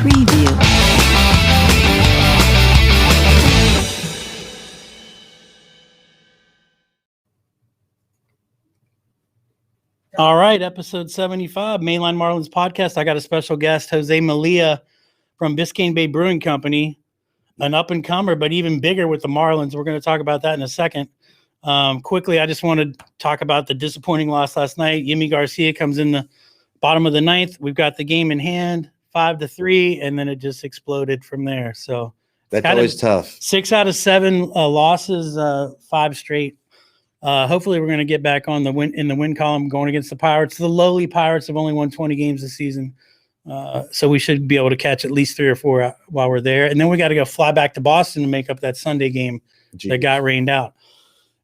Preview. All right, episode 75, Mainline Marlins podcast. I got a special guest, Jose Mallea from Biscayne Bay Brewing Company, an up-and-comer, but even bigger with the Marlins. We're going to talk about that in a second. Quickly, I just want to talk about the disappointing loss last night. Yimi Garcia comes in the bottom of the ninth. We've got the game in hand, 5-3, and then it just exploded from there. So that's always tough. 6 out of 7 losses, 5 straight. Hopefully we're going to get back on the win column going against the Pirates. The lowly Pirates have only won 20 games this season. So we should be able to catch at least 3 or 4 while we're there. And then we got to go fly back to Boston to make up that Sunday game that got rained out.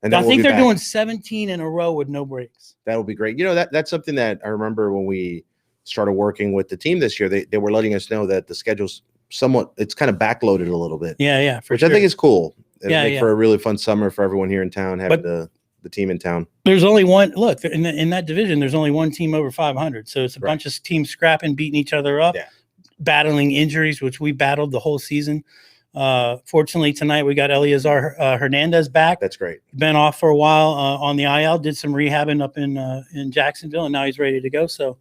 And I think they're doing 17 in a row with no breaks. That would be great. You know, that's something that I remember when we started working with the team this year. They were letting us know that the schedule's somewhat, it's kind of backloaded a little bit. Yeah, which I think is cool. It'll make for a really fun summer for everyone here in town, having the team in town. There's only one. Look, in that division, there's only one team over 500. So it's a bunch of teams scrapping, beating each other up, battling injuries, which we battled the whole season. Fortunately, tonight we got Eleazar Hernandez back. That's great. Been off for a while on the IL, did some rehabbing up in Jacksonville, and now he's ready to go. So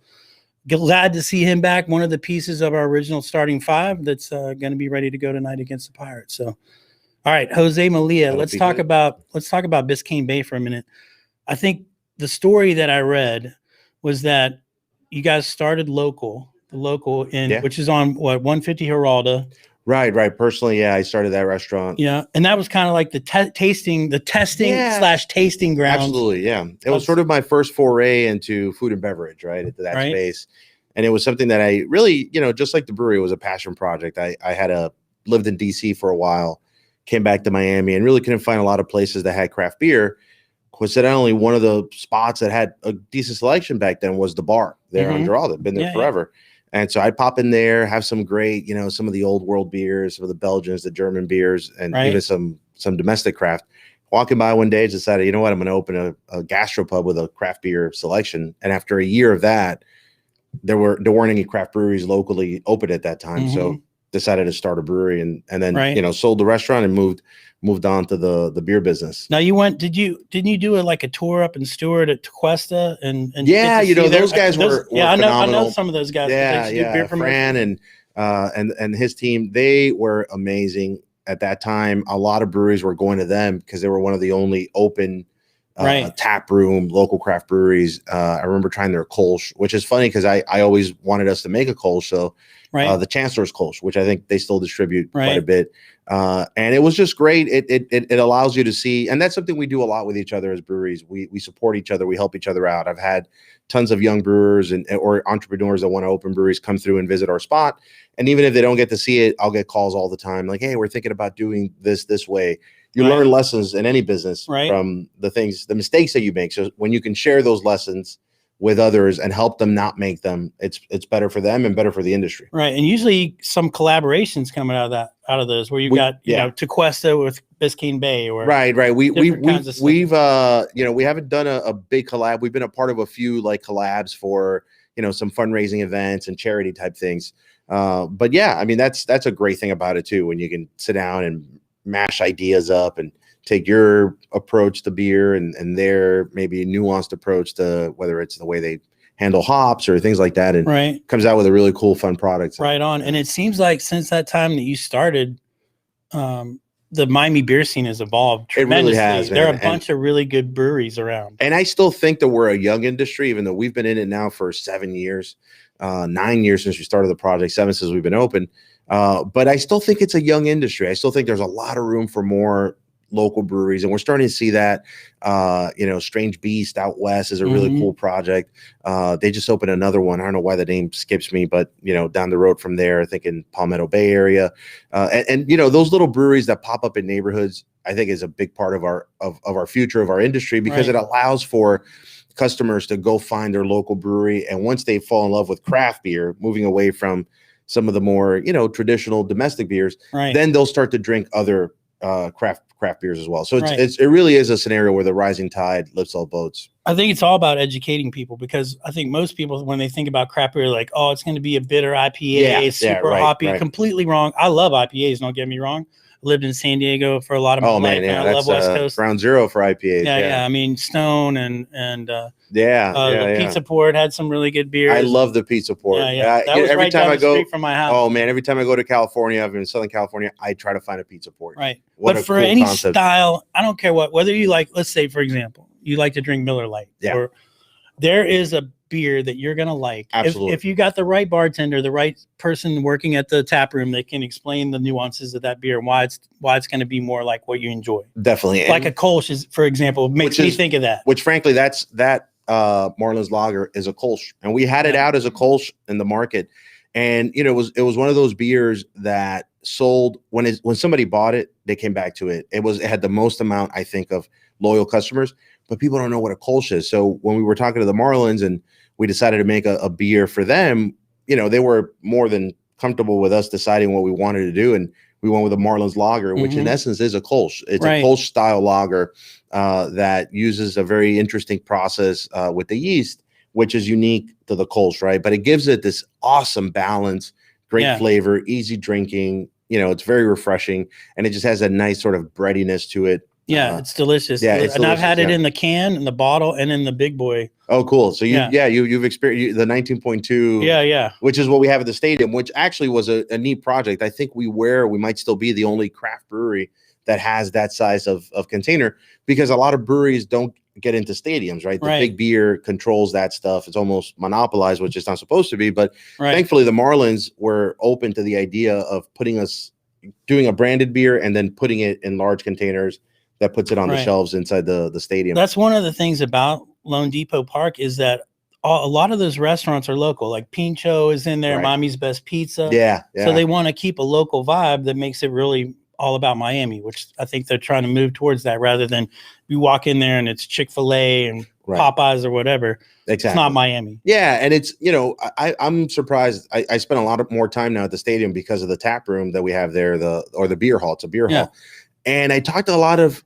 glad to see him back. One of the pieces of our original starting 5 that's going to be ready to go tonight against the Pirates. So. All right, Jose Mallea, let's talk about Biscayne Bay for a minute. I think the story that I read was that you guys started the local which is on 150 Geralda. Right. Personally, I started that restaurant. Yeah, and that was kind of like the testing / tasting ground. Absolutely, yeah. It was sort of my first foray into food and beverage, right, into that space. And it was something that I really, just like the brewery, it was a passion project. I had lived in DC for a while. Came back to Miami and really couldn't find a lot of places that had craft beer. Coincidentally, one of the spots that had a decent selection back then was the bar there on Geralda. Been there forever. Yeah. And so I'd pop in there, have some great, some of the old world beers, some of the Belgians, the German beers, and even some domestic craft. Walking by one day, decided, you know what, I'm going to open a gastropub with a craft beer selection. And after a year of that, there weren't any craft breweries locally open at that time. So decided to start a brewery and then sold the restaurant and moved on to the beer business. Now didn't you do a tour up in Stewart at Tequesta and those guys were phenomenal. I know some of those guys. Fran and his team, they were amazing at that time. A lot of breweries were going to them because they were one of the only open tap room local craft breweries. I remember trying their Kolsch, which is funny because I always wanted us to make a Kolsch. So the Chancellor's Kolsch, which I think they still distribute quite a bit. And it was just great. It allows you to see, and that's something we do a lot with each other as breweries. We support each other. We help each other out. I've had tons of young brewers or entrepreneurs that want to open breweries come through and visit our spot. And even if they don't get to see it, I'll get calls all the time like, hey, we're thinking about doing this way. You learn lessons in any business from the mistakes that you make. So when you can share those lessons with others and help them not make them, it's better for them and better for the industry. Right. And usually some collaborations coming out of those where Tequesta with Biscayne Bay or right. We haven't done a big collab. We've been a part of a few collabs for, some fundraising events and charity type things. But yeah, I mean, that's a great thing about it too, when you can sit down and mash ideas up and take your approach to beer and their maybe nuanced approach to whether it's the way they handle hops or things like that, and comes out with a really cool, fun product. Right on. And it seems like since that time that you started, the Miami beer scene has evolved tremendously. It really has. There are a bunch of really good breweries around. And I still think that we're a young industry, even though we've been in it now for 7 years, 9 years since we started the project, 7 since we've been open. But I still think it's a young industry. I still think there's a lot of room for more local breweries, and we're starting to see that. Strange Beast out west is a really cool project. They just opened another one. I don't know why the name skips me, but down the road from there, I think in Palmetto Bay area, and those little breweries that pop up in neighborhoods, I think is a big part of our future of our industry, because it allows for customers to go find their local brewery, and once they fall in love with craft beer, moving away from some of the more traditional domestic beers, then they'll start to drink other craft beers as well. So it really is a scenario where the rising tide lifts all boats. I think it's all about educating people, because I think most people, when they think about craft beer, like, oh, it's going to be a bitter IPA, super hoppy. Right. Completely wrong. I love IPAs. Don't get me wrong. I lived in San Diego for a lot of my life. Yeah, I love West Coast. Ground zero for IPAs. Yeah. I mean, Stone and the Pizza Port had some really good beers. I love the Pizza Port. That was every time I go street from my house. Oh man, every time I go to California, I'm in Southern California, I try to find a Pizza Port. Right. But for any style, I don't care whether you like, let's say, for example, you like to drink Miller Lite. Yeah. Or there is a beer that you're going to like. Absolutely. If you got the right bartender, the right person working at the tap room, they can explain the nuances of that beer and why it's going to be more like what you enjoy. Definitely. Like a Kolsch is, for example, makes me think of that. Which frankly, that Marlins Lager is a Kolsch, and we had it out as a Kolsch in the market. And it was one of those beers that sold when somebody bought it, they came back to it. It had the most amount, I think, of loyal customers, but people don't know what a Kolsch is. So when we were talking to the Marlins and we decided to make a beer for them, they were more than comfortable with us deciding what we wanted to do. And we went with a Marlins Lager, which in essence is a Kolsch. It's a Kolsch style lager that uses a very interesting process with the yeast, which is unique to the Kolsch, right? But it gives it this awesome balance, great flavor, easy drinking. It's very refreshing, and it just has a nice sort of breadiness to it. Yeah, it's delicious. Yeah, and I've had it in the can, in the bottle, and in the big boy. Oh, cool. So you've experienced the 19.2. Yeah. Which is what we have at the stadium, which actually was a neat project. I think we might still be the only craft brewery that has that size of container, because a lot of breweries don't get into stadiums, right? The big beer controls that stuff. It's almost monopolized, which it's not supposed to be. But thankfully, the Marlins were open to the idea of doing a branded beer and then putting it in large containers that puts it on the shelves inside the stadium. That's one of the things about loanDepot Park, is that a lot of those restaurants are local. Like Pincho is in there, Mommy's Best Pizza. Yeah. So they want to keep a local vibe that makes it really all about Miami, which I think they're trying to move towards that, rather than you walk in there and it's Chick-fil-A and Popeyes or whatever. Exactly. It's not Miami. Yeah. And it's, I'm surprised. I spent a lot more time now at the stadium because of the tap room that we have there, the beer hall. It's a beer hall. And I talked to a lot of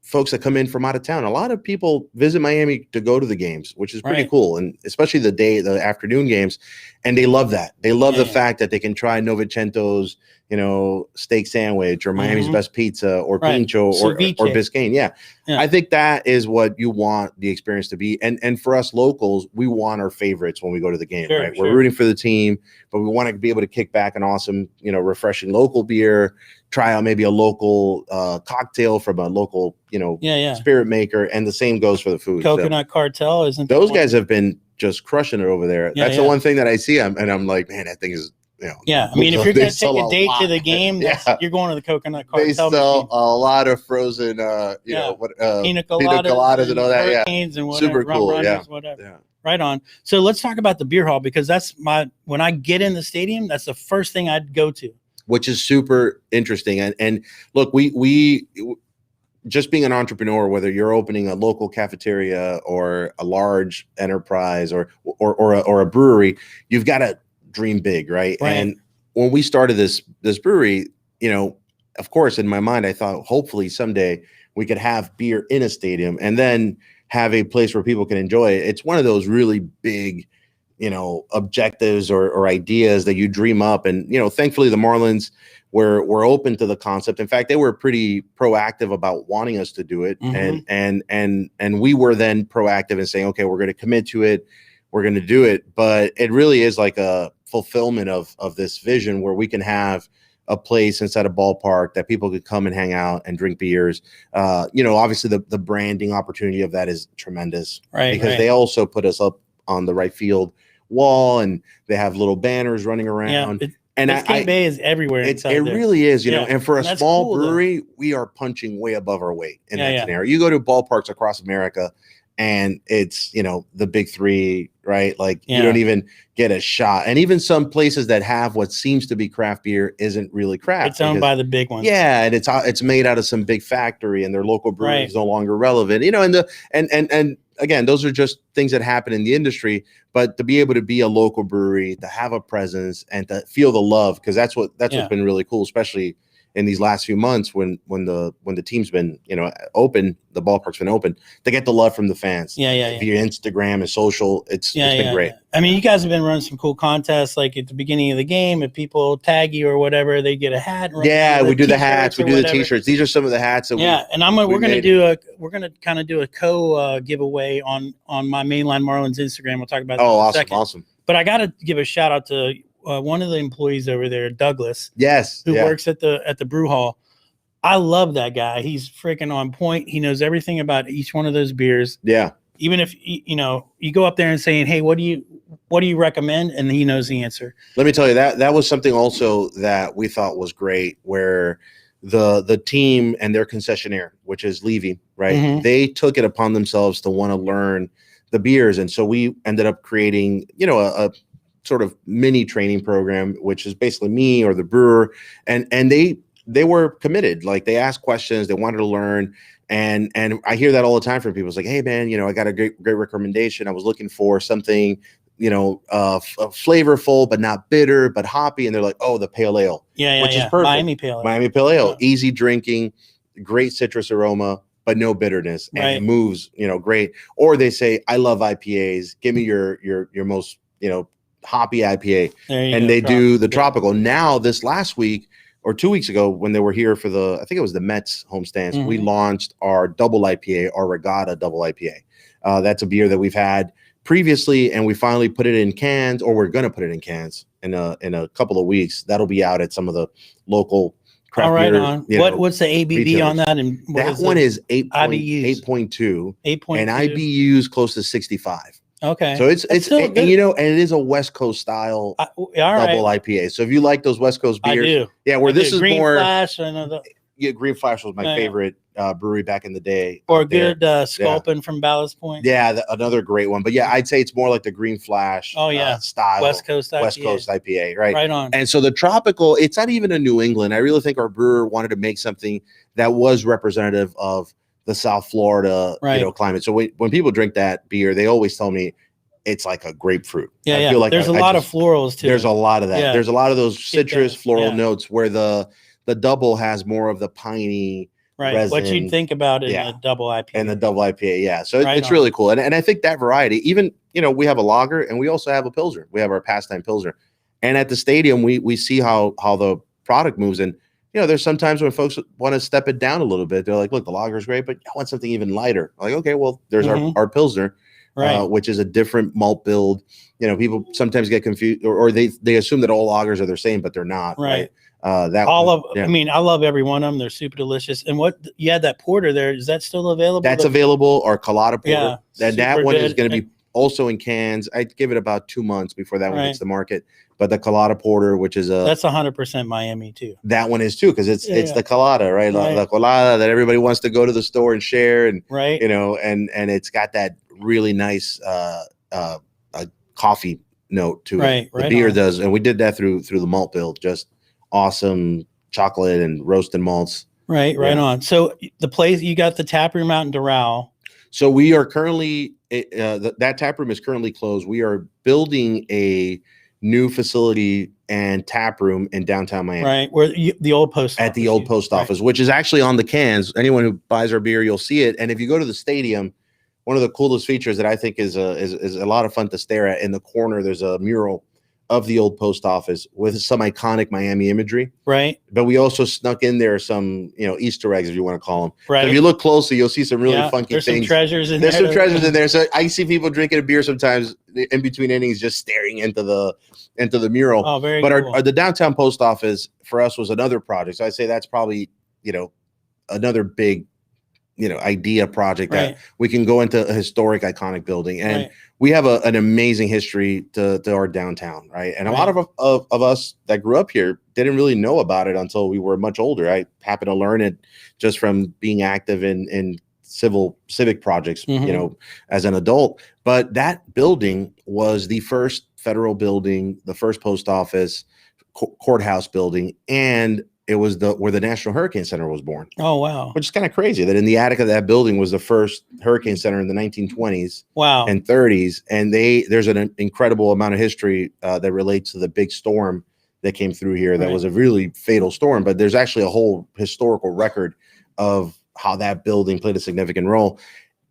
folks that come in from out of town. A lot of people visit Miami to go to the games, which is pretty cool. And especially the afternoon games. And they love that. They love the fact that they can try Novicento's, steak sandwich, or Miami's Best Pizza, or Pincho, or Biscayne. Yeah. I think that is what you want the experience to be. And for us locals, we want our favorites when we go to the game, right? We're rooting for the team, but we want to be able to kick back an awesome, refreshing local beer, try out maybe a local cocktail from a local, spirit maker. And the same goes for the food. Coconut Cartel, isn't those guys have been just crushing it over there. That's the one thing that I see, and I'm like, man, that thing is, I mean, if you're going to take a date to the game, you're going to the Coconut Cartel. They sell a lot of frozen, pina coladas and all that. Hurricanes and whatever, super cool. Runners, whatever. Yeah. Right on. So let's talk about the beer hall, because that's when I get in the stadium, that's the first thing I'd go to. Which is super interesting. And look, we just being an entrepreneur, whether you're opening a local cafeteria or a large enterprise or a brewery, you've got to dream big, right? And when we started this brewery, of course, in my mind, I thought hopefully someday we could have beer in a stadium and then have a place where people can enjoy it. It's one of those really big, objectives or ideas that you dream up. And, thankfully the Marlins were open to the concept. In fact, they were pretty proactive about wanting us to do it. And we were then proactive in saying, okay, we're going to commit to it. We're going to do it. But it really is like a fulfillment of this vision where we can have a place inside a ballpark that people could come and hang out and drink beers. Obviously the branding opportunity of that is tremendous, because they also put us up on the right field wall, and they have little banners running around. And Biscayne Bay is everywhere. It really is, and for a small brewery, we are punching way above our weight in that scenario. You go to ballparks across America, and it's, the big three, right? Like you don't even get a shot. And even some places that have what seems to be craft beer isn't really craft. It's owned by the big ones. Yeah. And it's made out of some big factory, and their local brewery is no longer relevant, and again, those are just things that happen in the industry, but to be able to be a local brewery, to have a presence and to feel the love, because that's what's been really cool, especially in these last few months when the team's been, open, the ballpark's been open, to get the love from the fans. Yeah. Via Instagram and social. It's been great. Yeah. I mean, you guys have been running some cool contests, like at the beginning of the game, if people tag you or whatever, they get a hat. We do the hats, we do the t-shirts. These are some of the hats that we're gonna kind of do a giveaway on my Mainline Marlins Instagram. We'll talk about that in a second. Awesome. But I got to give a shout out to one of the employees over there, Douglas. Yes. Who works at the Brew Hall. I love that guy. He's freaking on point. He knows everything about each one of those beers. Yeah. Even if you go up there and saying, "Hey, what do you recommend?" and he knows the answer. Let me tell you that was something also that we thought was great, where the team and their concessionaire, which is Levy, right? Mm-hmm. They took it upon themselves to want to learn the beers, and so we ended up creating, a sort of mini training program, which is basically me or the brewer, and they were committed. Like, they asked questions, they wanted to learn. And I hear that all the time from people. It's like, hey man, I got a great recommendation. I was looking for something, flavorful, but not bitter, but hoppy. And they're like, oh, the pale ale, which is perfect. Miami pale ale, easy drinking, great citrus aroma, but no bitterness, and it moves, great. Or they say, I love IPAs. Give me your most, hoppy IPA. And they do the tropical. Now, this last week, or 2 weeks ago, when they were here for I think it was the Mets homestands, mm-hmm. we launched our double IPA, our Regatta double IPA. That's a beer that we've had previously, and we finally put it in cans, or we're going to put it in cans in a couple of weeks. That'll be out at some of the local craft beer. On. What's the ABV retailers on that? And that one is 8.2, and IBU's close to 65. Okay. So it's and it is a West Coast style double IPA. So if you like those West Coast beers, I do. Yeah, where this is Green more Flash, Green Flash was my favorite brewery back in the day. Or a good Sculpin from Ballast Point. Yeah, another great one. But yeah, I'd say it's more like the Green Flash style West Coast IPA, right? Right on. And so the tropical, it's not even a New England. I really think our brewer wanted to make something that was representative of the South Florida, climate. So when people drink that beer, they always tell me it's like a grapefruit. I feel like there's a lot of florals too. There's a lot of that. Yeah. There's a lot of those citrus floral notes, where the double has more of the piney resin. What you'd think about in a double IPA. And the double IPA, So it's really cool. And I think that variety, even, we have a lager and we also have a pilsner. We have our pastime pilsner. And at the stadium, we see how the product moves. And there's sometimes when folks want to step it down a little bit. They're like, look, the lager is great, but I want something even lighter. I'm like, okay, well, there's our pilsner, which is a different malt build. People sometimes get confused, or they assume that all lagers are the same, but they're not. Right. I love every one of them. They're super delicious. And what you had that porter there, is that still available? That's available. Our colada porter. Yeah, that one is going to be also in cans. I'd give it about 2 months before that one hits the market. But the colada porter, which is that's 100% Miami too. That one is too, because it's the colada, right? La colada that everybody wants to go to the store and share, and and it's got that really nice coffee note to it. The beer does, and we did that through the malt build. Just awesome chocolate and roasted malts. Right on. So the place, you got the tap room out in Doral. So we are currently that tap room is currently closed. We are building a new facility and tap room in downtown Miami. Right, where the old post office. At the old post office, which is actually on the cans. Anyone who buys our beer, you'll see it. And if you go to the stadium, one of the coolest features that I think is a lot of fun to stare at, in the corner, there's a mural of the old post office with some iconic Miami imagery. Right. But we also snuck in there some, Easter eggs, if you want to call them. Right. So if you look closely, you'll see some really funky things. There's some treasures in there. There's some treasures in there. So I see people drinking a beer sometimes in between innings, just staring into the mural. Oh, very cool. But the downtown post office for us was another project. So I'd say that's probably, another big, idea project that we can go into a historic, iconic building. And we have an amazing history to our downtown, right? And a lot of us that grew up here didn't really know about it until we were much older. I happened to learn it just from being active in civic projects, as an adult. But that building was the first federal building, the first post office, courthouse building, and it was where the National Hurricane Center was born. Oh, wow. Which is kind of crazy that in the attic of that building was the first hurricane center in the 1920s and 30s. And there's an incredible amount of history that relates to the big storm that came through here that was a really fatal storm. But there's actually a whole historical record of how that building played a significant role.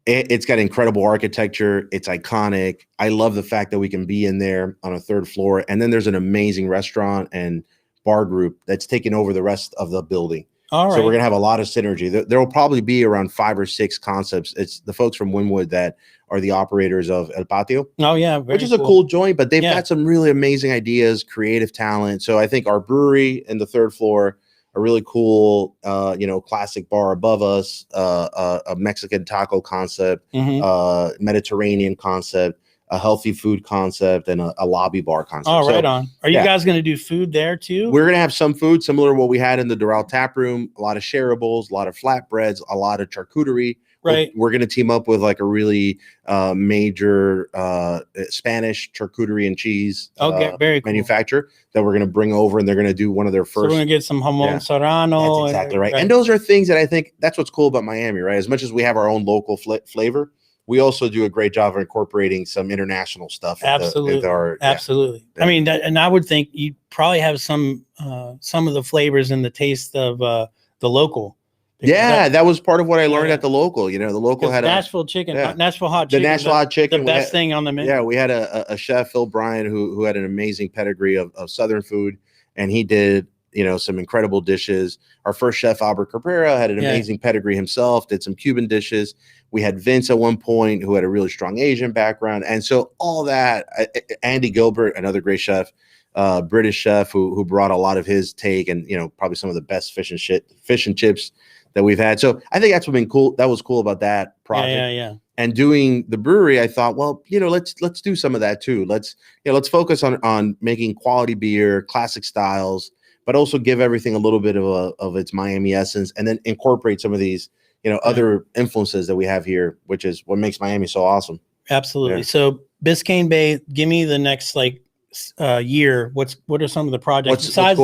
It's got incredible architecture. It's iconic. I love the fact that we can be in there on a third floor. And then there's an amazing restaurant and bar group that's taking over the rest of the building. All right. So we're going to have a lot of synergy. There will probably be around 5 or 6 concepts. It's the folks from Wynwood that are the operators of El Patio. Oh, yeah. Which is a cool joint, but they've got some really amazing ideas, creative talent. So I think our brewery in the third floor, a really cool, classic bar above us, a Mexican taco concept, Mediterranean concept, a healthy food concept, and a lobby bar concept. Oh, right on. Are you guys going to do food there too? We're going to have some food similar to what we had in the Doral tap room, a lot of shareables, a lot of flatbreads, a lot of charcuterie. Right. We're going to team up with like a really major Spanish charcuterie and cheese very cool. manufacturer that we're going to bring over, and they're going to do one of their first. So we're going to get some jamon serrano. That's exactly right. And those are things that I think that's what's cool about Miami, right? As much as we have our own local flavor, we also do a great job of incorporating some international stuff. Absolutely. Absolutely. Yeah. I mean, and I would think you probably have some of the flavors and the taste of the local. Yeah, that was part of what I learned at the local. The local had Nashville chicken, Nashville hot chicken. The Nashville hot chicken, the best thing on the menu. Yeah, we had a chef, Phil Bryan, who had an amazing pedigree of Southern food, and he did some incredible dishes. Our first chef, Albert Cabrera, had an amazing pedigree himself. Did some Cuban dishes. We had Vince at one point, who had a really strong Asian background, and so all that. Andy Gilbert, another great chef. British chef who brought a lot of his take and probably some of the best fish and chips that we've had. So I think that's what been cool. That was cool about that project. Yeah. And doing the brewery, I thought, well, let's do some of that too. Let's focus on making quality beer, classic styles, but also give everything a little bit of its Miami essence, and then incorporate some of these other influences that we have here, which is what makes Miami so awesome. Absolutely. Yeah. So Biscayne Bay, give me the next year. What are some of the projects besides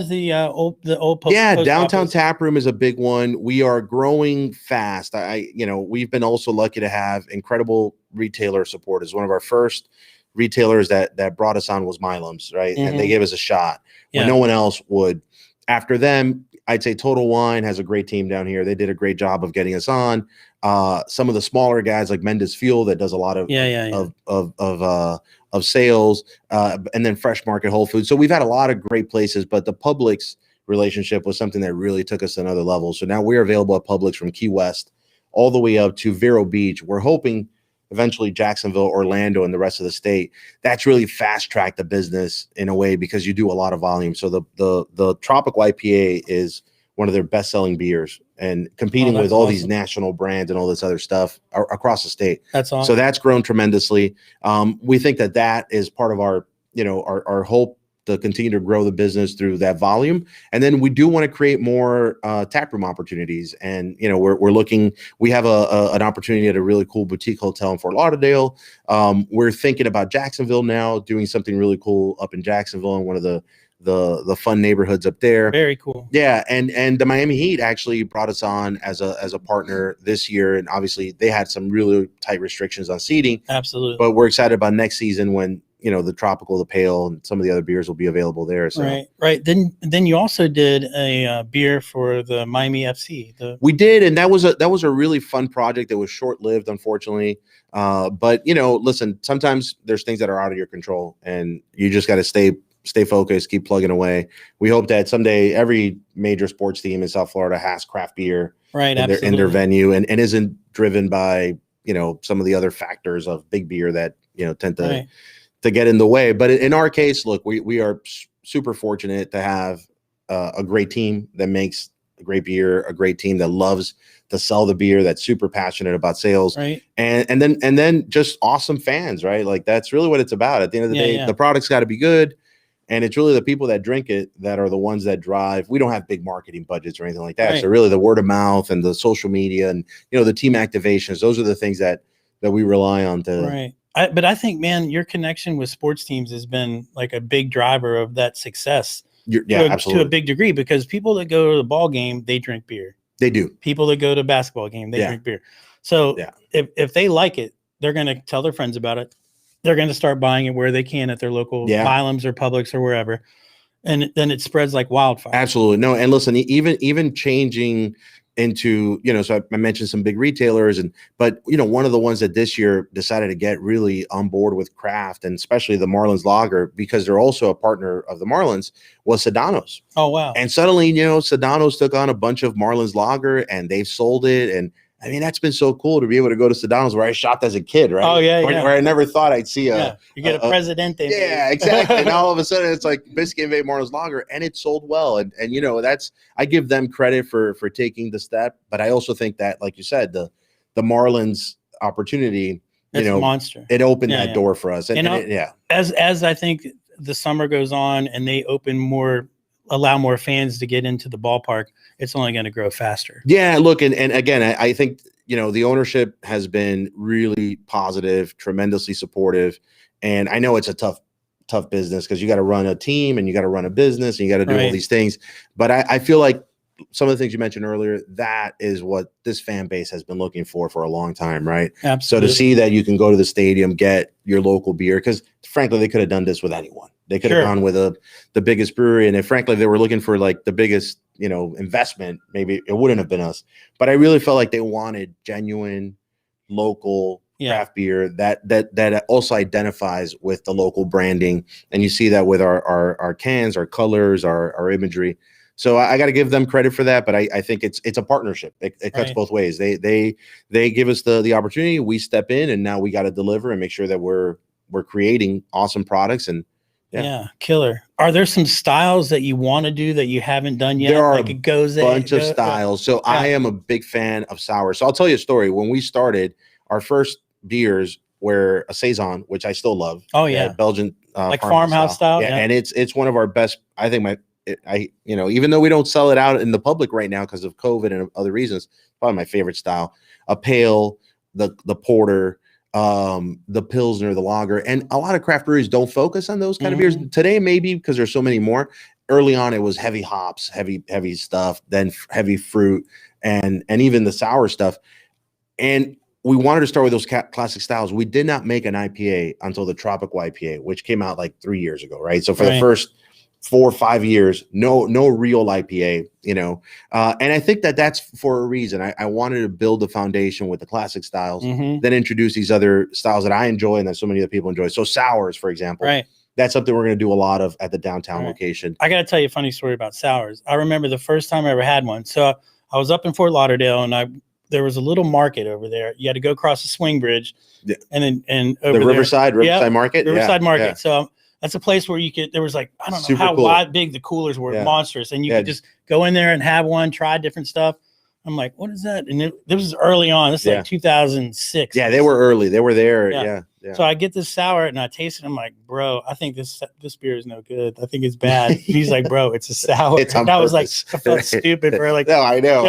the old post downtown office? tap room is a big one. We are growing fast. We've been also lucky to have incredible retailer support. As one of our first retailers that brought us on was Mainline, right? And they gave us a shot when no one else would. After them, I'd say Total Wine has a great team down here. They did a great job of getting us on. Some of the smaller guys like Mendes Fuel that does a lot of sales, and then Fresh Market, Whole Foods. So we've had a lot of great places, but the Publix relationship was something that really took us to another level. So now we're available at Publix from Key West all the way up to Vero Beach. We're hoping eventually Jacksonville, Orlando, and the rest of the state. That's really fast tracked the business in a way because you do a lot of volume. So the Tropical IPA is one of their best selling beers and competing with all these national brands and all this other stuff across the state. That's awesome. So that's grown tremendously. We think that is part of our hope to continue to grow the business through that volume. And then we do want to create more taproom opportunities. And, we're looking, we have an opportunity at a really cool boutique hotel in Fort Lauderdale. We're thinking about Jacksonville now, doing something really cool up in Jacksonville in one of the fun neighborhoods up there. Very cool. Yeah. And the Miami Heat actually brought us on as a partner this year. And obviously they had some really tight restrictions on seating. Absolutely. But we're excited about next season when, the Tropical, the Pale, and some of the other beers will be available there. So. Right. Then you also did a beer for the Miami FC. We did, and that was a really fun project. That was short-lived, unfortunately. But listen, sometimes there's things that are out of your control, and you just got to stay focused, keep plugging away. We hope that someday every major sports team in South Florida has craft beer in their venue and isn't driven by some of the other factors of big beer that tend to get in the way. But in our case, look, we are super fortunate to have a great team that makes a great beer, a great team that loves to sell the beer, that's super passionate about sales, and then just awesome fans, right? Like that's really what it's about. At the end of the day, the product's got to be good, and it's really the people that drink it that are the ones that drive. We don't have big marketing budgets or anything like that, so really the word of mouth and the social media and the team activations, those are the things that we rely on to. But I think, man, your connection with sports teams has been like a big driver of that success. Absolutely. To a big degree, because people that go to the ball game, they drink beer. They do. People that go to basketball game, they drink beer. So if they like it, they're going to tell their friends about it. They're going to start buying it where they can at their local Milam's or Publix or wherever. and then it spreads like wildfire. Absolutely. No. And listen, even changing into, so I mentioned some big retailers but one of the ones that this year decided to get really on board with craft, and especially the Marlins Lager, because they're also a partner of the Marlins, was Sedano's. Oh, wow. And suddenly, Sedano's took on a bunch of Marlins Lager and they've sold it. And I mean, that's been so cool to be able to go to Sedano's, where I shopped as a kid, right? Oh, yeah, where I never thought I'd see you get a Presidente. Yeah, exactly. And all of a sudden it's like Biscayne Bay Marlins Lager, and it sold well. And I give them credit for taking the step. But I also think that, like you said, the Marlins opportunity, it's a monster. It opened that door for us. And as I think the summer goes on and they allow more fans to get into the ballpark, it's only going to grow faster. Yeah, look, and again, I think, the ownership has been really positive, tremendously supportive. And I know it's a tough business, because you got to run a team and you got to run a business and you got to do all these things. But I feel like some of the things you mentioned earlier, that is what this fan base has been looking for a long time, right? Absolutely. So to see that you can go to the stadium, get your local beer, because frankly, they could have done this with anyone. They could have gone with the biggest brewery. And if frankly, they were looking for like the biggest, investment, maybe it wouldn't have been us. But I really felt like they wanted genuine local craft beer that also identifies with the local branding. And you see that with our cans, our colors, our imagery. So I got to give them credit for that. But I think it's a partnership. It cuts both ways. They give us the opportunity, we step in, and now we got to deliver and make sure that we're creating awesome products. And yeah, killer. Are there some styles that you want to do that you haven't done yet? There are like a bunch of styles. So I am a big fan of sour. So I'll tell you a story. When we started, our first beers were a Saison, which I still love. Oh yeah, Belgian like farmhouse style. Yeah, and it's one of our best. I think even though we don't sell it out in the public right now because of COVID and other reasons, probably my favorite style. A pale, the porter, the Pilsner, the lager, and a lot of craft breweries don't focus on those kind of beers today, maybe because there's so many more. Early on, it was heavy hops, heavy stuff, then heavy fruit, and even the sour stuff. And we wanted to start with those classic styles. We did not make an IPA until the Tropical IPA, which came out like 3 years ago, right? So for the first 4 or 5 years, no real IPA, and I think that's for a reason. I wanted to build a foundation with the classic styles, then introduce these other styles that I enjoy and that so many other people enjoy. So sours, for example, that's something we're going to do a lot of at the downtown location. I got to tell you a funny story about sours. I remember the first time I ever had one. So I was up in Fort Lauderdale, and there was a little market over there. You had to go across the swing bridge, and over the Riverside Market. Riverside Market. Yeah. So that's a place where there was like, I don't know how wide big the coolers were, monstrous. And you could just go in there and have one, try different stuff. I'm like, what is that? And this was early on. This is like 2006. Yeah, they were early. They were there. Yeah. So I get this sour and I taste it. I'm like, bro, I think this beer is no good. I think it's bad. And he's like, bro, it's a sour. It's on and I was like, purpose. I felt stupid for like, no, I know.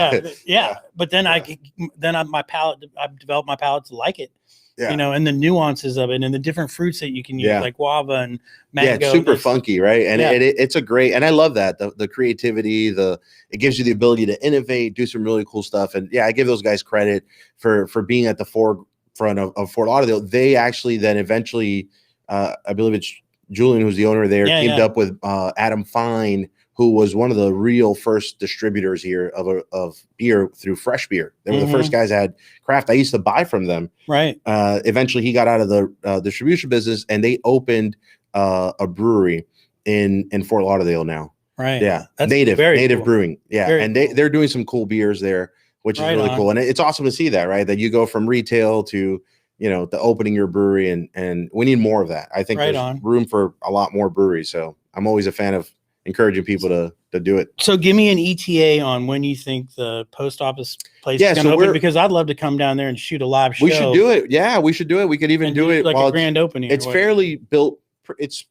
Yeah. But then I developed my palate to like it. Yeah. And the nuances of it and the different fruits that you can use, like guava and mango. Yeah, it's super funky, right? And it's a great, and I love that the creativity, it gives you the ability to innovate, do some really cool stuff. And I give those guys credit for being at the forefront of Fort Lauderdale. They actually then eventually, I believe it's Julian, who's the owner there, teamed up with Adam Fine, who was one of the real first distributors here of beer through Fresh Beer. They were the first guys that had craft. I used to buy from them. Right. Eventually, he got out of the distribution business, and they opened a brewery in Fort Lauderdale now. Right. Yeah. That's native cool. brewing. Yeah. Very and they're doing some cool beers there, which is really cool. And it's awesome to see that, right? That you go from retail to the opening your brewery, and we need more of that. I think there's room for a lot more breweries. So I'm always a fan of encouraging people to do it. So give me an ETA on when you think the post office place is going to open, because I'd love to come down there and shoot a live show. We should do it. Yeah, we should do it. We could even do it like a grand opening. It's fairly built. It's,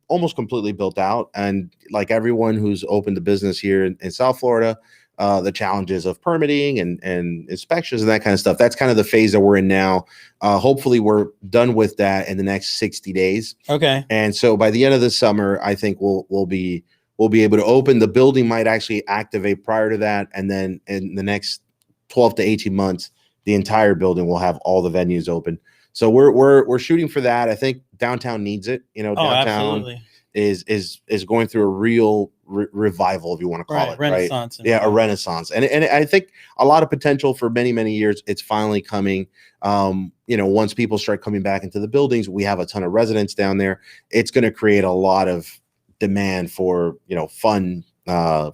almost completely built out. And like everyone who's opened a business here in South Florida, the challenges of permitting and inspections and that kind of stuff. That's kind of the phase that we're in now. Hopefully we're done with that in the next 60 days. Okay. And so by the end of the summer, I think we'll be able to open. The building might actually activate prior to that. And then in the next 12 to 18 months, the entire building will have all the venues open. So we're shooting for that. I think downtown needs it. Downtown is going through a real revival, if you want to call it, renaissance. Right? Yeah, a renaissance, and I think a lot of potential for many years. It's finally coming. Once people start coming back into the buildings, we have a ton of residents down there. It's going to create a lot of demand for fun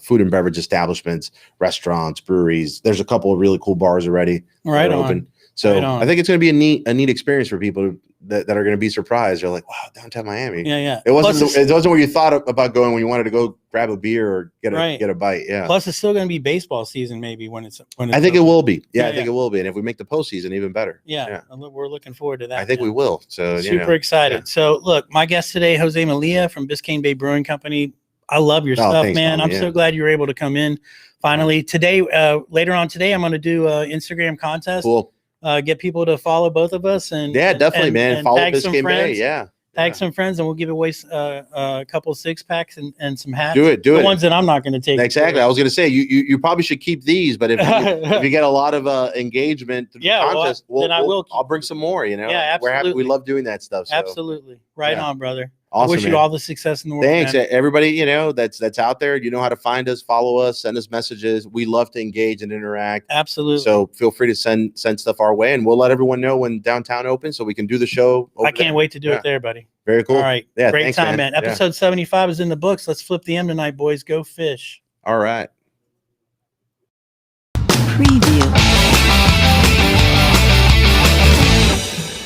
food and beverage establishments, restaurants, breweries. There's a couple of really cool bars already that are open. So I think it's going to be a neat experience for people that are going to be surprised. They're like, wow, downtown Miami. Yeah. It wasn't where you thought about going when you wanted to go grab a beer or get a bite. Yeah. Plus, it's still going to be baseball season maybe when it's I think it will be. Yeah, I think it will be. And if we make the postseason, even better. Yeah. We're looking forward to that. I think we will. So super excited. Yeah. So look, my guest today, Jose Mallea from Biscayne Bay Brewing Company. I love your stuff, thanks, man. I'm so glad you were able to come in finally today. Later on today, I'm going to do an Instagram contest. Cool. Get people to follow both of us and definitely, man. And follow Biscayne Bay. Tag some friends, and we'll give away a couple 6-packs and some hats. Do it. The ones that I'm not going to take. Exactly. I was going to say you probably should keep these, but if you get a lot of engagement through the contest, I'll bring some more. Yeah, absolutely. We love doing that stuff. So. Absolutely. Right on, brother. Awesome, I wish you all the success in the world. Thanks, man. Everybody. That's out there. You know how to find us, follow us, send us messages. We love to engage and interact. Absolutely. So feel free to send stuff our way, and we'll let everyone know when downtown opens, so we can do the show. I can't wait to do it there, buddy. Very cool. All right. Yeah. Great thanks, time, man. Episode 75 is in the books. Let's flip the M tonight, boys. Go fish. All right.